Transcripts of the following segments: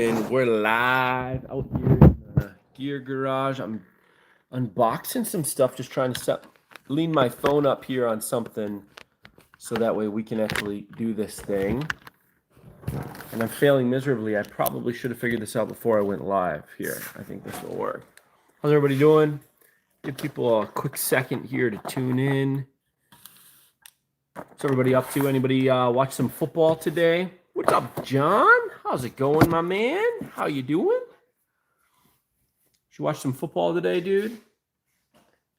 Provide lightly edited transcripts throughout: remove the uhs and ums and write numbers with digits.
And we're live out here in the gear garage. I'm unboxing some stuff, just trying to lean my phone up here on something so that way we can actually do this thing. And I'm failing miserably. I probably should have figured this out before I went live here. I think this will work. How's everybody doing? Give people a quick second here to tune in. What's everybody up to? Anybody watch some football today? What's up, John? How's it going, my man? How you doing? Did you watch some football today, dude?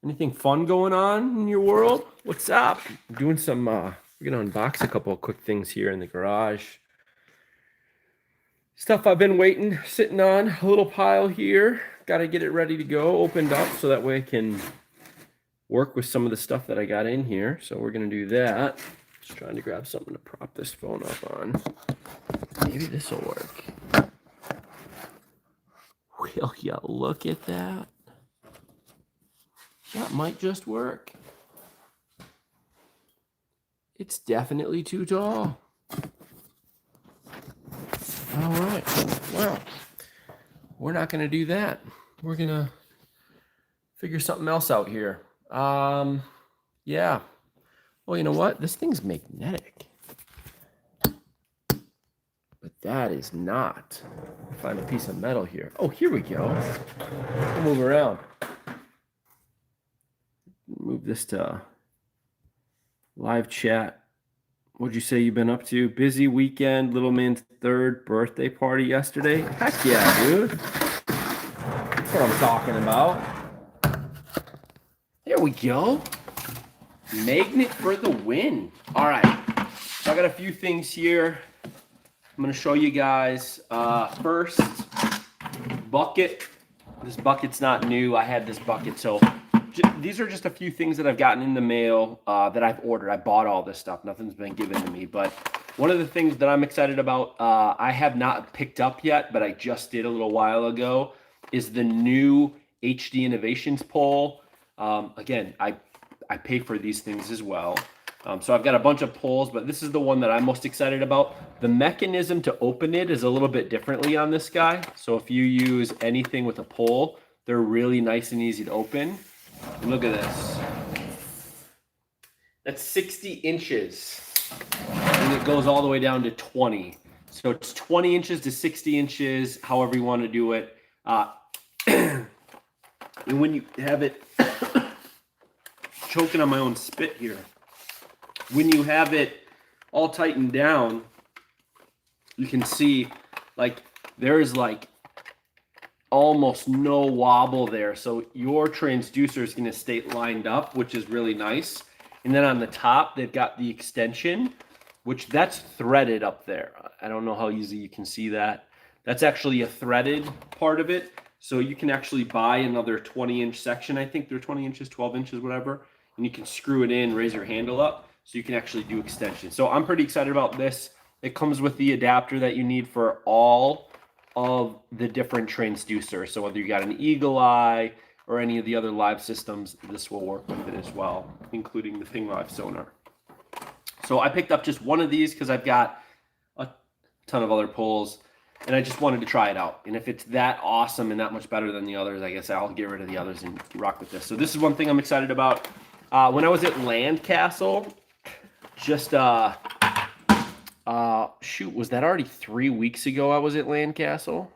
Anything fun going on in your world? What's up? I'm doing some, we're going to unbox a couple of quick things here in the garage. Stuff I've been sitting on, a little pile here. Got to get it ready to go, opened up, so that way I can work with some of the stuff that I got in here. So we're going to do that. Just trying to grab something to prop this phone up on. Maybe this will work. Will you look at that? That might just work. It's definitely too tall. All right. Well, we're not going to do that. We're going to figure something else out here. Yeah. Well, you know what? This thing's magnetic. But that is not. Find a piece of metal here. Oh, here we go. We'll move around. Move this to live chat. What'd you say you've been up to? Busy weekend, little man's 3rd birthday party yesterday. Heck yeah, dude. That's what I'm talking about. There we go. Magnet for the win. All right. So I got a few things here. I'm going to show you guys. First, bucket. This bucket's not new. I had this bucket. So these are just a few things that I've gotten in the mail that I've ordered. I bought all this stuff. Nothing's been given to me. But one of the things that I'm excited about, I have not picked up yet, but I just did a little while ago, is the new HD Innovations pole. Again, I pay for these things as well. So I've got a bunch of poles, but this is the one that I'm most excited about. The mechanism to open it is a little bit differently on this guy. So if you use anything with a pole, they're really nice and easy to open. Look at this. That's 60 inches. And it goes all the way down to 20. So it's 20 inches to 60 inches, however you want to do it. And when you have it, choking on my own spit here. When you have it all tightened down, you can see like there's like almost no wobble there. So your transducer is going to stay lined up, which is really nice. And then on the top, they've got the extension, which that's threaded up there. I don't know how easy you can see that. That's actually a threaded part of it. So you can actually buy another 20-inch section. I think they're 20 inches, 12 inches, whatever. And you can screw it in, raise your handle up, so you can actually do extensions. So I'm pretty excited about this. It comes with the adapter that you need for all of the different transducers. So whether you got an Eagle Eye or any of the other live systems, this will work with it as well, including the Ping Live sonar. So I picked up just one of these because I've got a ton of other poles, and I just wanted to try it out. And if it's that awesome and that much better than the others, I guess I'll get rid of the others and rock with this. So this is one thing I'm excited about. When I was at Landcastle, just, shoot, was that already 3 weeks ago I was at Landcastle?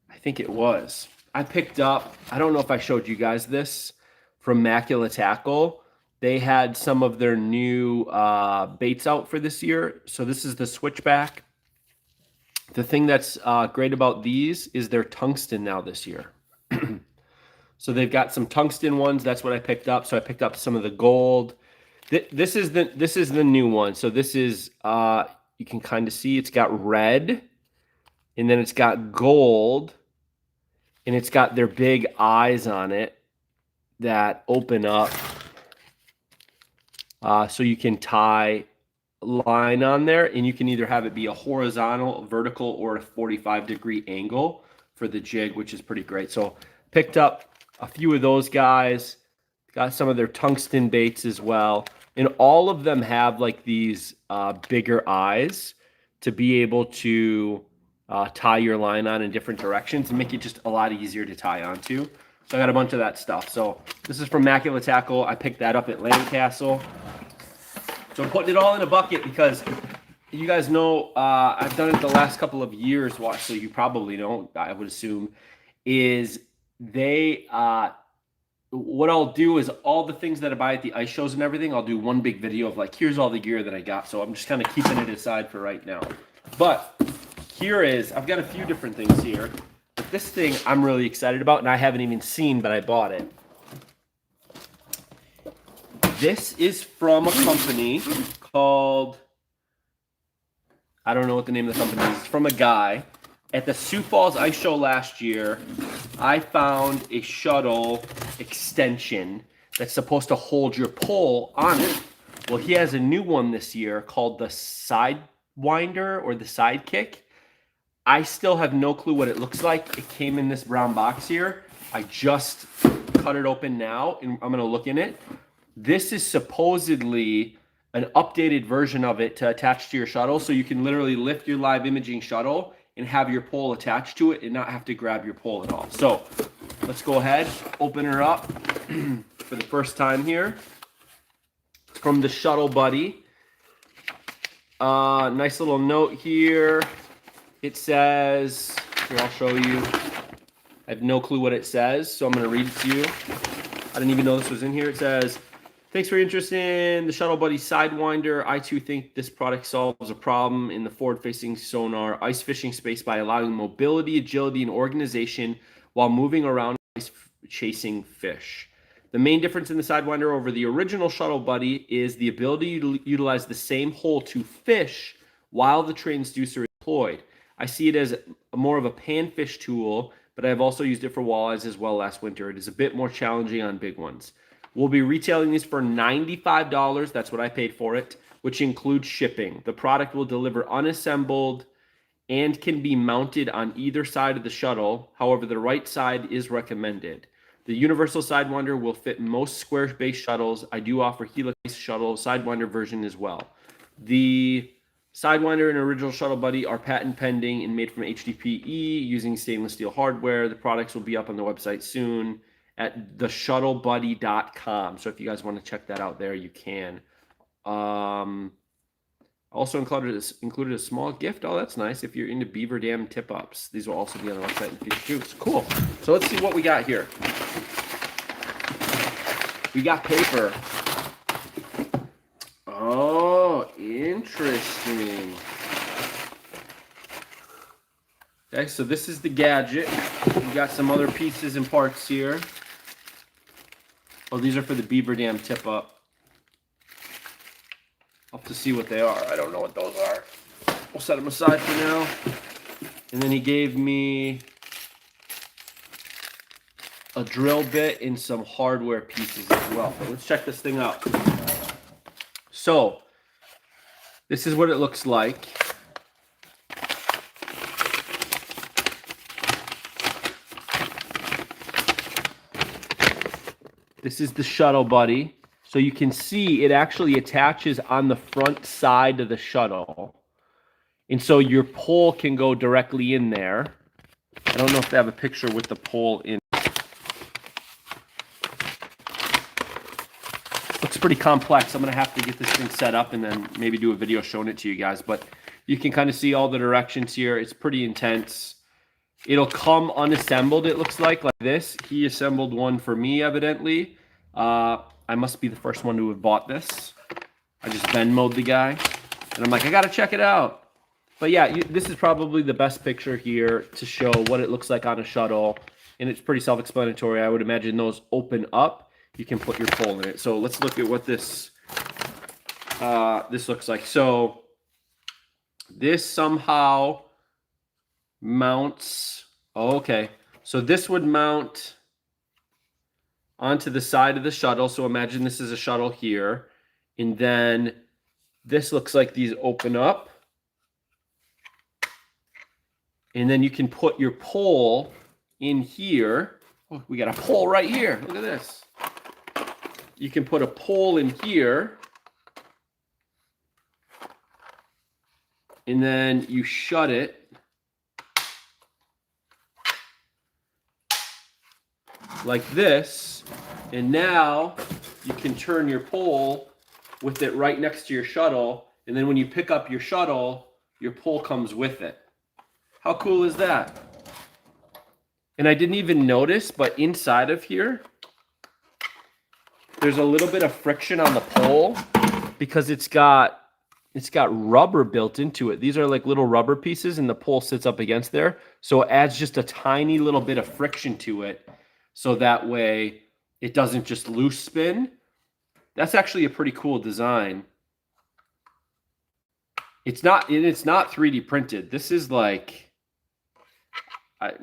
I think it was. I picked up, I don't know if I showed you guys this, from Macula Tackle. They had some of their new baits out for this year. So this is the switchback. The thing that's great about these is they're tungsten now this year. So they've got some tungsten ones. That's what I picked up. So I picked up some of the gold. This is the new one. So this is you can kind of see it's got red, and then it's got gold, and it's got their big eyes on it that open up. So you can tie line on there, and you can either have it be a horizontal, vertical, or a 45-degree angle for the jig, which is pretty great. So picked up a few of those guys, got some of their tungsten baits as well. And all of them have like these bigger eyes to be able to tie your line on in different directions and make it just a lot easier to tie onto. So I got a bunch of that stuff. So this is from Macula Tackle. I picked that up at Lancaster. So I'm putting it all in a bucket because you guys know I've done it the last couple of years. So you probably know, I would assume, is what I'll do is all the things that I buy at the ice shows and everything, I'll do one big video of like, here's all the gear that I got. So I'm just kind of keeping it aside for right now. But I've got a few different things here. But this thing I'm really excited about, and I haven't even seen, but I bought it. This is from a company called, I don't know what the name of the company is. It's from a guy. At the Sioux Falls Ice Show last year, I found a shuttle extension that's supposed to hold your pole on it. Well, he has a new one this year called the Sidewinder or the Sidekick. I still have no clue what it looks like. It came in this brown box here. I just cut it open now, and I'm going to look in it. This is supposedly an updated version of it to attach to your shuttle, so you can literally lift your live imaging shuttle and have your pole attached to it and not have to grab your pole at all. So let's go ahead, open her up for the first time here. It's from the Shuttle Buddy. Nice little note here. It says, here, I'll show you. I have no clue what it says, so I'm going to read it to you. I didn't even know this was in here. It says, thanks for your interest in the Shuttle Buddy Sidewinder. I too think this product solves a problem in the forward-facing sonar ice fishing space by allowing mobility, agility, and organization while moving around ice chasing fish. The main difference in the Sidewinder over the original Shuttle Buddy is the ability to utilize the same hole to fish while the transducer is deployed. I see it as more of a panfish tool, but I've also used it for walleyes as well last winter. It is a bit more challenging on big ones. We'll be retailing these for $95. That's what I paid for it, which includes shipping. The product will deliver unassembled and can be mounted on either side of the shuttle. However, the right side is recommended. The Universal Sidewinder will fit most square-based shuttles. I do offer Helix shuttle Sidewinder version as well. The Sidewinder and original Shuttle Buddy are patent pending and made from HDPE using stainless steel hardware. The products will be up on the website soon at theshuttlebuddy.com. So if you guys want to check that out there, you can. Also included a small gift. Oh, that's nice. If you're into Beaver Dam tip-ups, these will also be on the website in the future too. It's cool. So let's see what we got here. We got paper. Oh, interesting. Okay, so this is the gadget. We got some other pieces and parts here. Oh, these are for the Beaver Dam tip-up. I'll have to see what they are. I don't know what those are. We'll set them aside for now. And then he gave me a drill bit and some hardware pieces as well. But let's check this thing out. So, this is what it looks like. This is the Shuttle Buddy. So you can see it actually attaches on the front side of the shuttle. And so your pole can go directly in there. I don't know if they have a picture with the pole in. Looks pretty complex. I'm going to have to get this thing set up and then maybe do a video showing it to you guys. But you can kind of see all the directions here. It's pretty intense. It'll come unassembled, it looks like this. He assembled one for me, evidently. I must be the first one to have bought this. I just Venmo'd the guy. And I'm like, I got to check it out. But yeah, this is probably the best picture here to show what it looks like on a shuttle. And it's pretty self-explanatory. I would imagine those open up. You can put your pole in it. So let's look at what this looks like. So this somehow mounts. Oh, okay. So this would mount onto the side of the shuttle. So imagine this is a shuttle here. And then this looks like these open up. And then you can put your pole in here. Oh, we got a pole right here. Look at this. You can put a pole in here. and then you shut it like this, and now you can turn your pole with it right next to your shuttle, and then when you pick up your shuttle, your pole comes with it. How cool is that? And I didn't even notice, but inside of here, there's a little bit of friction on the pole because it's got rubber built into it. These are like little rubber pieces, and the pole sits up against there. So it adds just a tiny little bit of friction to it, so that way it doesn't just loose spin. That's actually a pretty cool design. It's not 3D printed. This is like,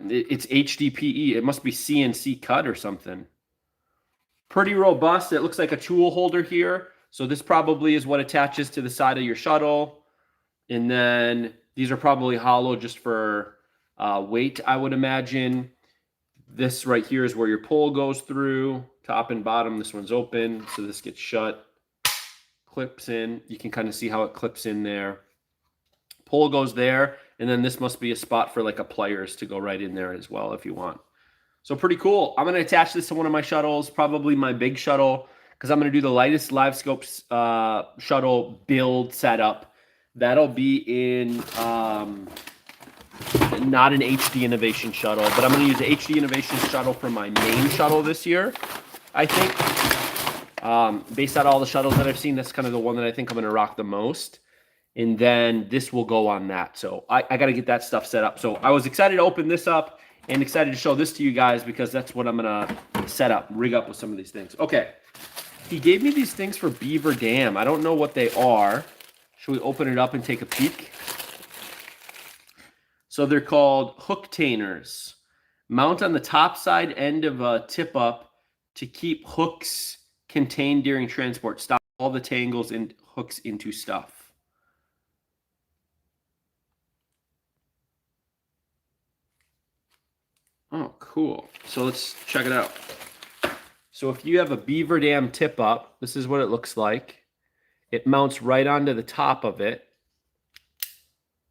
it's HDPE. It must be CNC cut or something. Pretty robust. It looks like a tool holder here. So this probably is what attaches to the side of your shuttle. And then these are probably hollow just for weight, I would imagine. This right here is where your pole goes through, top and bottom. This one's open, so this gets shut, clips in. You can kind of see how it clips in there. Pole goes there, and then this must be a spot for like a pliers to go right in there as well if you want. So pretty cool. I'm going to attach this to one of my shuttles, probably my big shuttle, because I'm going to do the lightest live scopes shuttle build setup. That'll be in not an HD Innovation shuttle, but I'm going to use the HD Innovation shuttle for my main shuttle this year, I think. Based on all the shuttles that I've seen, that's kind of the one that I think I'm going to rock the most. And then this will go on that. So I got to get that stuff set up. So I was excited to open this up and excited to show this to you guys because that's what I'm going to set up, rig up with some of these things. Okay. He gave me these things for Beaver Dam. I don't know what they are. Should we open it up and take a peek? So they're called hooktainers. Mount on the top side end of a tip up to keep hooks contained during transport. Stop all the tangles and hooks into stuff. Oh, cool. So let's check it out. So if you have a Beaver Dam tip up, this is what it looks like. It mounts right onto the top of it.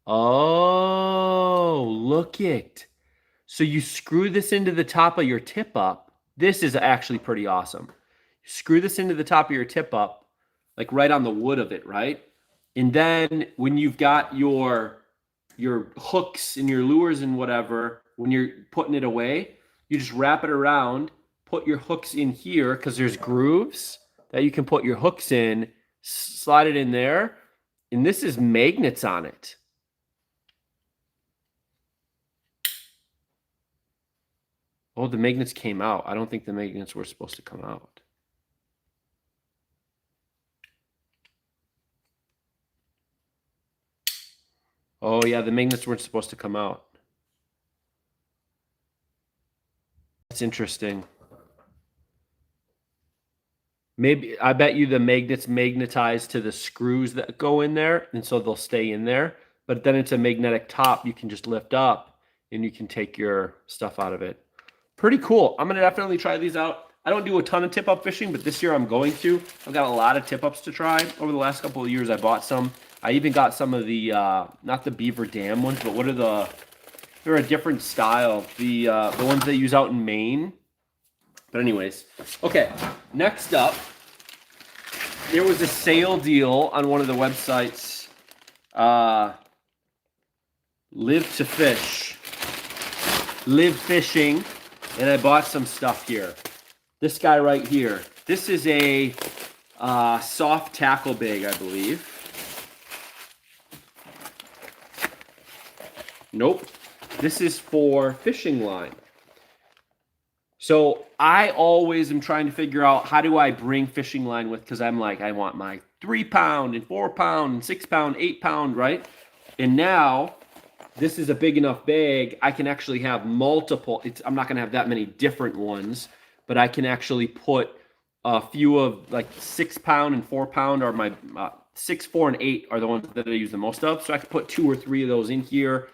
Oh, look it. So you screw this into the top of your tip up. This is actually pretty awesome. You screw this into the top of your tip up, like right on the wood of it, right? And then when you've got your hooks and your lures and whatever, when you're putting it away, you just wrap it around, put your hooks in here because there's grooves that you can put your hooks in, slide it in there, and this is magnets on it. Oh, the magnets came out. I don't think the magnets were supposed to come out. Oh, yeah, the magnets weren't supposed to come out. That's interesting. Maybe, I bet you the magnets magnetize to the screws that go in there, and so they'll stay in there. But then it's a magnetic top you can just lift up, and you can take your stuff out of it. Pretty cool. I'm going to definitely try these out. I don't do a ton of tip-up fishing, but this year I'm going to. I've got a lot of tip-ups to try. Over the last couple of years, I bought some. I even got some of the, not the Beaver Dam ones, but what are the, they're a different style. The ones they use out in Maine. But anyways, okay, next up, there was a sale deal on one of the websites, Live to Fish, Live Fishing, and I bought some stuff here. This guy right here, this is a soft tackle bag, I believe. Nope, this is for fishing line. So I always am trying to figure out how do I bring fishing line with, because I'm like, I want my 3 pound and 4 pound and 6 pound, 8 pound, right? And now this is a big enough bag. I can actually have multiple. I'm not going to have that many different ones, but I can actually put a few of like 6 pound and 4 pound are my 6, 4, and 8 are the ones that I use the most of. So I can put 2 or 3 of those in here.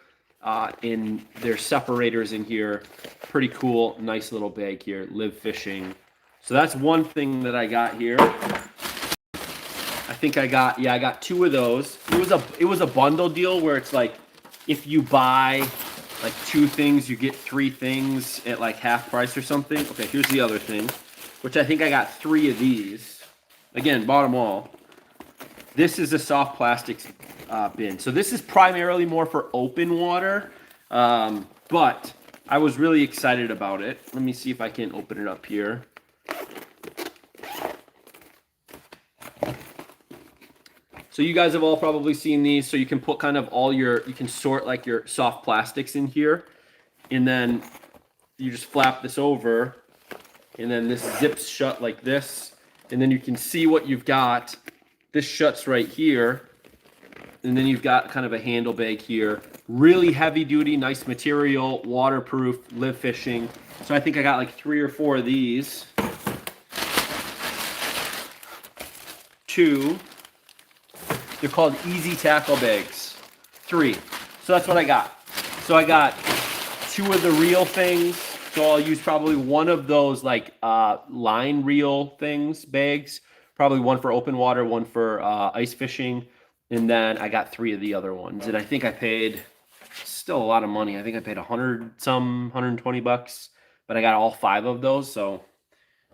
And there's separators in here. Pretty cool. Nice little bag here. Live Fishing. So that's one thing that I got here. I think I got 2 of those. It was a bundle deal where it's like if you buy like 2 things, you get 3 things at like half price or something. Okay, here's the other thing, which I think I got 3 of these. Again, bought them all. This is a soft plastics bin. So this is primarily more for open water, but I was really excited about it. Let me see if I can open it up here. So you guys have all probably seen these. So you can put kind of all you can sort like your soft plastics in here. And then you just flap this over. And then this zips shut like this. And then you can see what you've got. This shuts right here. And then you've got kind of a handle bag here. Really heavy duty, nice material, waterproof, live fishing. So I think I got like 3 or 4 of these. 2. They're called easy tackle bags. 3. So that's what I got. So I got 2 of the reel things. So I'll use probably 1 of those like line reel things, bags. Probably 1 for open water, 1 for ice fishing. And then I got 3 of the other ones. And I think I paid still a lot of money. I think I paid $120, but I got all 5 of those. So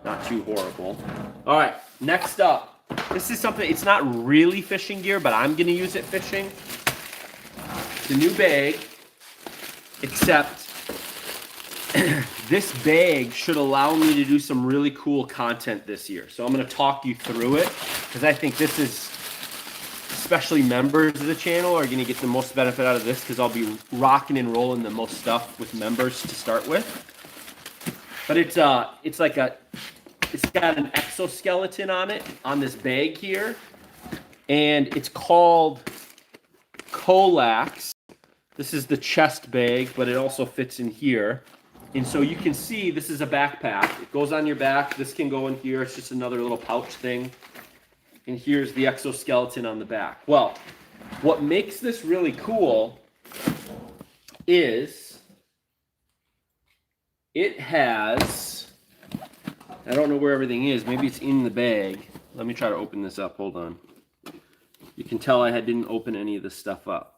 not too horrible. All right, next up. This is something, it's not really fishing gear, but I'm going to use it fishing. It's a new bag, except this bag should allow me to do some really cool content this year. So I'm going to talk you through it, because I think this is, especially members of the channel are going to get the most benefit out of this, because I'll be rocking and rolling the most stuff with members to start with. But it's like it's got an exoskeleton on it, on this bag here, and it's called Colax. This is the chest bag, but it also fits in here. And so you can see this is a backpack. It goes on your back. This can go in here. It's just another little pouch thing. And here's the exoskeleton on the back. Well, what makes this really cool is it has, I don't know where everything is. Maybe it's in the bag. Let me try to open this up. Hold on. You can tell I didn't open any of this stuff up.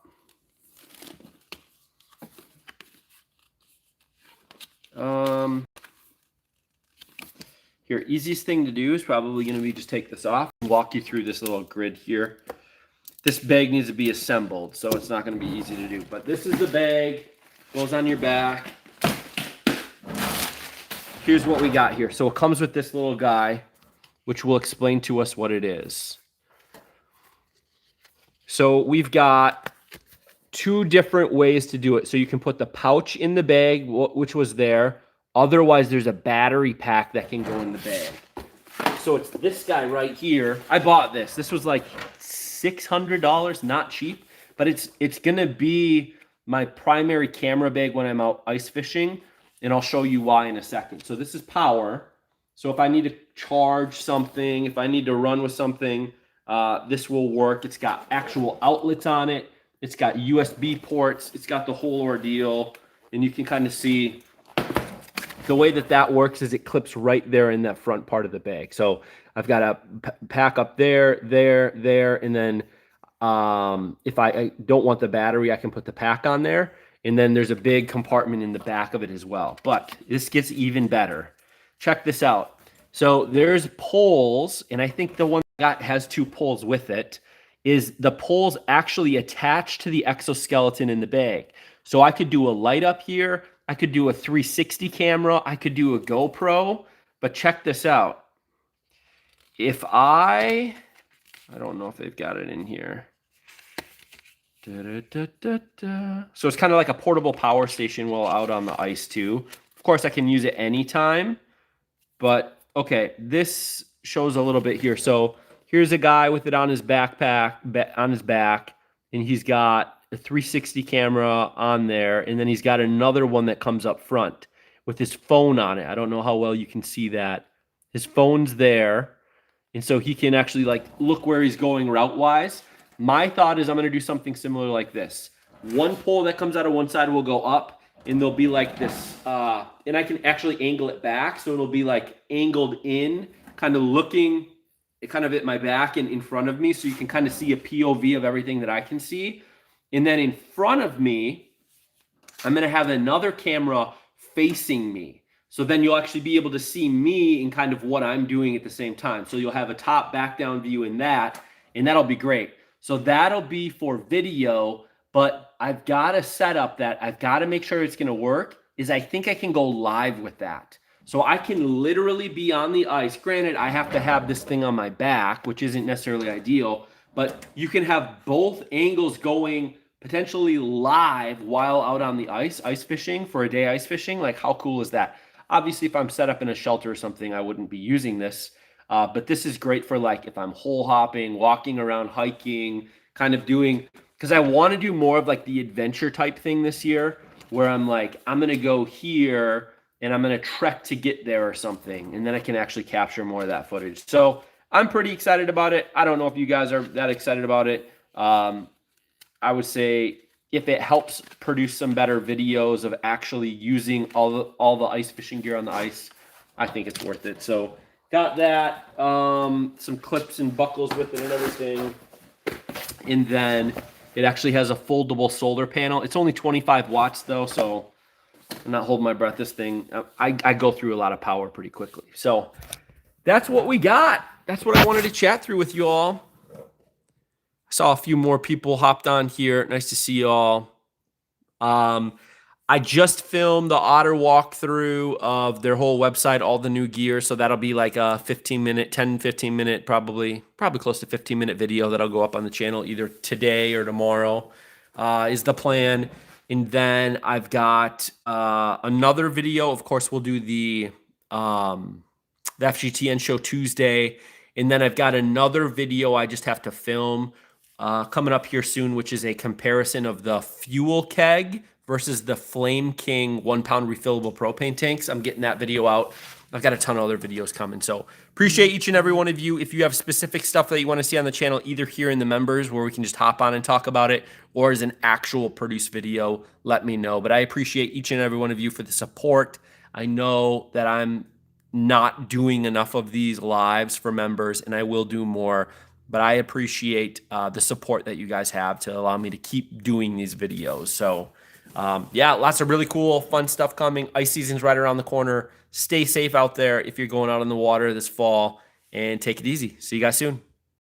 Here, easiest thing to do is probably going to be just take this off and walk you through this little grid here. This bag needs to be assembled, so it's not going to be easy to do. But this is the bag. Goes on your back. Here's what we got here. So it comes with this little guy, which will explain to us what it is. So we've got 2 different ways to do it. So you can put the pouch in the bag, which was there. Otherwise, there's a battery pack that can go in the bag. So it's this guy right here. I bought this. This was like $600, not cheap, but it's going to be my primary camera bag when I'm out ice fishing, and I'll show you why in a second. So this is power. So if I need to charge something, if I need to run with something, this will work. It's got actual outlets on it. It's got USB ports. It's got the whole ordeal, and you can kind of see the way that works is it clips right there in that front part of the bag. So I've got a pack up there, and then if I don't want the battery, I can put the pack on there. And then there's a big compartment in the back of it as well. But this gets even better. Check this out. So there's poles, and I think the one I got has 2 poles with it. Is the poles actually attached to the exoskeleton in the bag. So I could do a light up here. I could do a 360 camera. I could do a GoPro. But check this out. If I don't know if they've got it in here. So it's kind of like a portable power station while out on the ice too. Of course, I can use it anytime. But okay, this shows a little bit here. So here's a guy with it on his backpack, on his back, and he's got a 360 camera on there, and then he's got another one that comes up front with his phone on it. I don't know how well you can see that. His phone's there, and so he can actually like look where he's going route-wise. My thought is I'm going to do something similar like this. One pole that comes out of one side will go up, and there'll be like this, and I can actually angle it back, so it'll be like angled in, kind of looking kind of at my back and in front of me, so you can kind of see a POV of everything that I can see. And then in front of me, I'm going to have another camera facing me. So then you'll actually be able to see me and kind of what I'm doing at the same time. So you'll have a top back down view in that, and that'll be great. So that'll be for video, but I've got a setup that I've got to make sure it's going to work, is I think I can go live with that. So I can literally be on the ice. Granted, I have to have this thing on my back, which isn't necessarily ideal, but you can have both angles going potentially live while out on the ice fishing for a day ice fishing. Like, how cool is that? Obviously, if I'm set up in a shelter or something, I wouldn't be using this. But this is great for like if I'm hole hopping, walking around, hiking, kind of doing, because I want to do more of like the adventure type thing this year, where I'm like, I'm going to go here and I'm going to trek to get there or something. And then I can actually capture more of that footage. So I'm pretty excited about it. I don't know if you guys are that excited about it. I would say if it helps produce some better videos of actually using all the ice fishing gear on the ice, I think it's worth it. So got that, some clips and buckles with it and everything. And then it actually has a foldable solar panel. It's only 25 watts though, so I'm not holding my breath. This thing, I go through a lot of power pretty quickly. So that's what we got. That's what I wanted to chat through with you all. I saw a few more people hopped on here. Nice to see you all. I just filmed the Otter walkthrough of their whole website, all the new gear. So that'll be like a 15-minute, 10, 15-minute, probably close to 15-minute video that'll go up on the channel either today or tomorrow is the plan. And then I've got another video. Of course, we'll do the FGTN show Tuesday. And then I've got another video I just have to film coming up here soon, which is a comparison of the fuel keg versus the Flame King 1-pound refillable propane tanks. I'm getting that video out. I've got a ton of other videos coming. So appreciate each and every one of you. If you have specific stuff that you want to see on the channel, either here in the members where we can just hop on and talk about it, or as an actual produced video, let me know. But I appreciate each and every one of you for the support. I know that I'm not doing enough of these lives for members, and I will do more. But I appreciate the support that you guys have to allow me to keep doing these videos. So yeah, lots of really cool, fun stuff coming. Ice season's right around the corner. Stay safe out there if you're going out on the water this fall, and take it easy. See you guys soon.